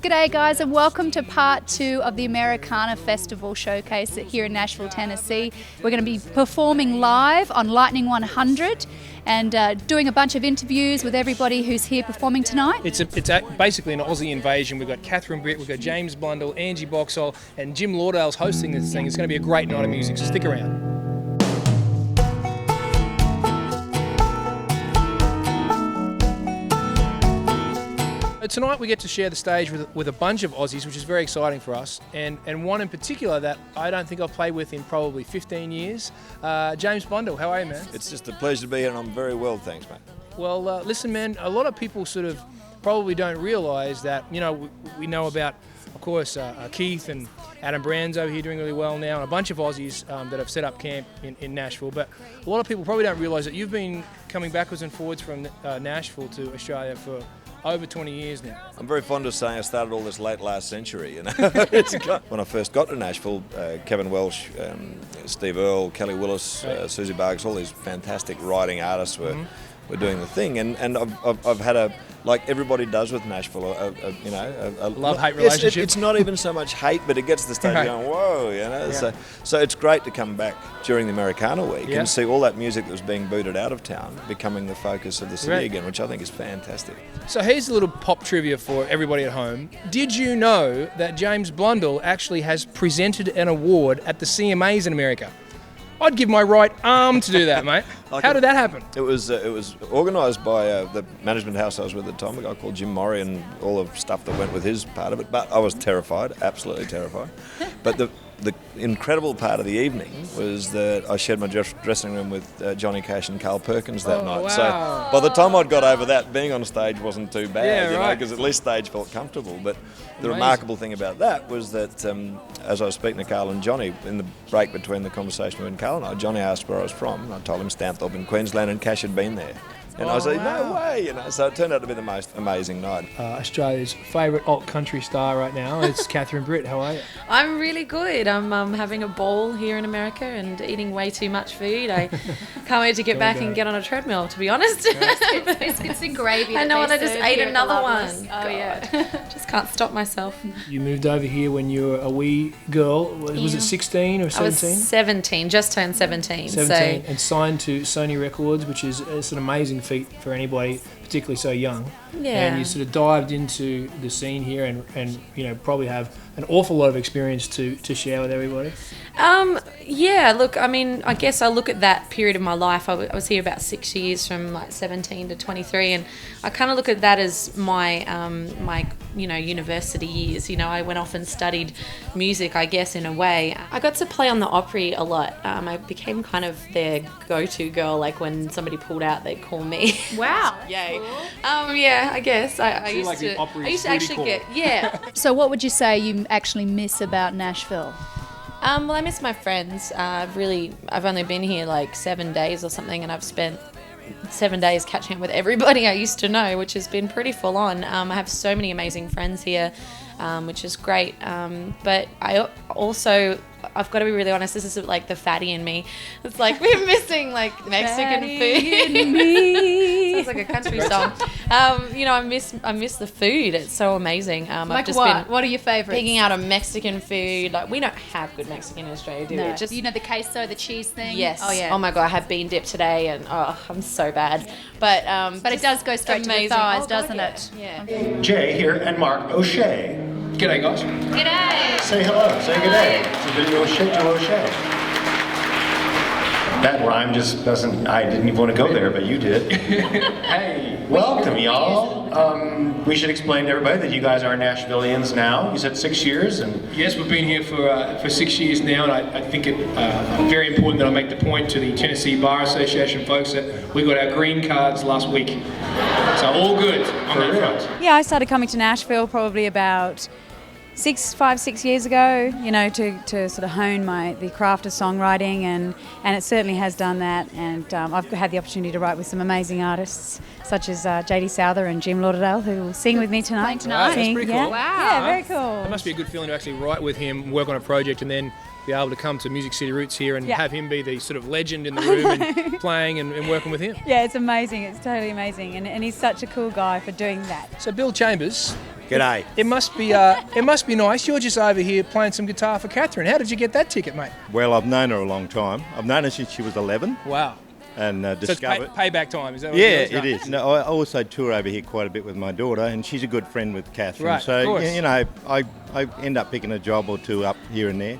G'day guys, and welcome to part 2 of the Americana Festival Showcase here in Nashville, Tennessee. We're going to be performing live on Lightning 100 and doing a bunch of interviews with everybody who's here performing tonight. It's basically an Aussie invasion. We've got Catherine Britt, we've got James Blundell, Angie Boxall, and Jim Lauderdale's hosting this thing. It's going to be a great night of music, so stick around. Tonight we get to share the stage with a bunch of Aussies, which is very exciting for us, and one in particular that I don't think I've played with in probably 15 years. James Blundell, how are you, man? It's just a pleasure to be here, and I'm very well, thanks, mate. Well, listen, man, a lot of people sort of probably don't realise that, you know, we know about, of course, Keith and Adam Brand's over here doing really well now, and a bunch of Aussies that have set up camp in Nashville, but a lot of people probably don't realise that you've been coming backwards and forwards from Nashville to Australia for over 20 years now. I'm very fond of saying I started all this late last century. You know, when I first got to Nashville, Kevin Welsh, Steve Earle, Kelly Willis, Susie Bargs, all these fantastic writing artists were doing the thing, and I've had like everybody does with Nashville, a love-hate relationship. It's not even so much hate, but it gets to the stage going, whoa, you know. Yeah. So it's great to come back during the Americana week and see all that music that was being booted out of town becoming the focus of the city again, which I think is fantastic. So here's a little pop trivia for everybody at home. Did you know that James Blundell actually has presented an award at the CMAs in America? I'd give my right arm to do that, mate. How did that happen? It was organised by the management house I was with at the time, a guy called Jim Morey, and all the stuff that went with his part of it. But I was terrified, absolutely terrified. But the incredible part of the evening was that I shared my dressing room with Johnny Cash and Carl Perkins that night. Wow. So by the time I'd got over that, being on stage wasn't too bad, right. because at least stage felt comfortable. But the remarkable thing about that was that as I was speaking to Carl and Johnny, in the break between the conversation between Carl and I, Johnny asked where I was from, and I told him Stanthorpe in Queensland, and Cash had been there. And I was like, no way, you know. So it turned out to be the most amazing night. Australia's favourite alt country star right now is Catherine Britt. How are you? I'm really good. I'm having a ball here in America and eating way too much food. I can't wait to get back and get on a treadmill, to be honest. It's the gravy. I know, and I just ate another one. Oh, yeah. Just can't stop myself. You moved over here when you were a wee girl. Was it 16 or 17? I was 17, just turned 17. 17, and signed to Sony Records, which is it's an amazing feat for anybody, particularly so young. Yeah. And you sort of dived into the scene here and you know, probably have an awful lot of experience to share with everybody. Yeah, look, I mean, I guess I look at that period of my life. I was here about 6 years, from like 17 to 23, and I kind of look at that as my university years. You know, I went off and studied music, I guess, in a way. I got to play on the Opry a lot. I became kind of their go-to girl. Like when somebody pulled out, they'd call me. Wow. Yay. Yeah, I guess. I used to actually get, yeah. So what would you say you actually miss about Nashville? Well, I miss my friends. I've only been here like 7 days or something, and I've spent 7 days catching up with everybody I used to know, which has been pretty full on. I have so many amazing friends here, which is great. But I also, I've got to be really honest, this is like the fatty in me. It's like we're missing like Mexican food. Sounds like a country song. I miss the food. It's so amazing. Like what are your favourites? Picking out a Mexican food. Like we don't have good Mexican in Australia, do we? Just the queso, the cheese thing. Yes. Oh yeah. Oh my god, I had bean dip today, and I'm so bad. But it does go straight to the thighs, doesn't it? Yeah. Jay here and Mark O'Shea. G'day, guys. G'day. Say hello. Say good day. It's a video to O'Shea. That rhyme just doesn't. I didn't even want to go there, but you did. Hey, welcome, y'all. We should explain to everybody that you guys are Nashvillians now. You said 6 years, and Yes, we've been here for 6 years now, and I think it very important that I make the point to the Tennessee Bar Association folks that we got our green cards last week. So all good on that front. Yeah, I started coming to Nashville probably about 6 years ago, you know, to sort of hone the craft of songwriting, and it certainly has done that. And I've had the opportunity to write with some amazing artists such as J.D. Souther and Jim Lauderdale, who will sing with me tonight. Wow, that's pretty cool. Yeah. Wow. Yeah, very cool. It must be a good feeling to actually write with him, work on a project, and then be able to come to Music City Roots here and have him be the sort of legend in the room and playing and working with him. Yeah, it's amazing. It's totally amazing. And he's such a cool guy for doing that. So Bill Chambers, G'day. It must be nice. You're just over here playing some guitar for Catherine. How did you get that ticket, mate? Well, I've known her a long time. I've known her since she was 11. Wow. And So it's discovered. payback time, is that what Yeah, it is? it is. No, I also tour over here quite a bit with my daughter, and she's a good friend with Catherine. Right, so of course. you know, I end up picking a job or two up here and there.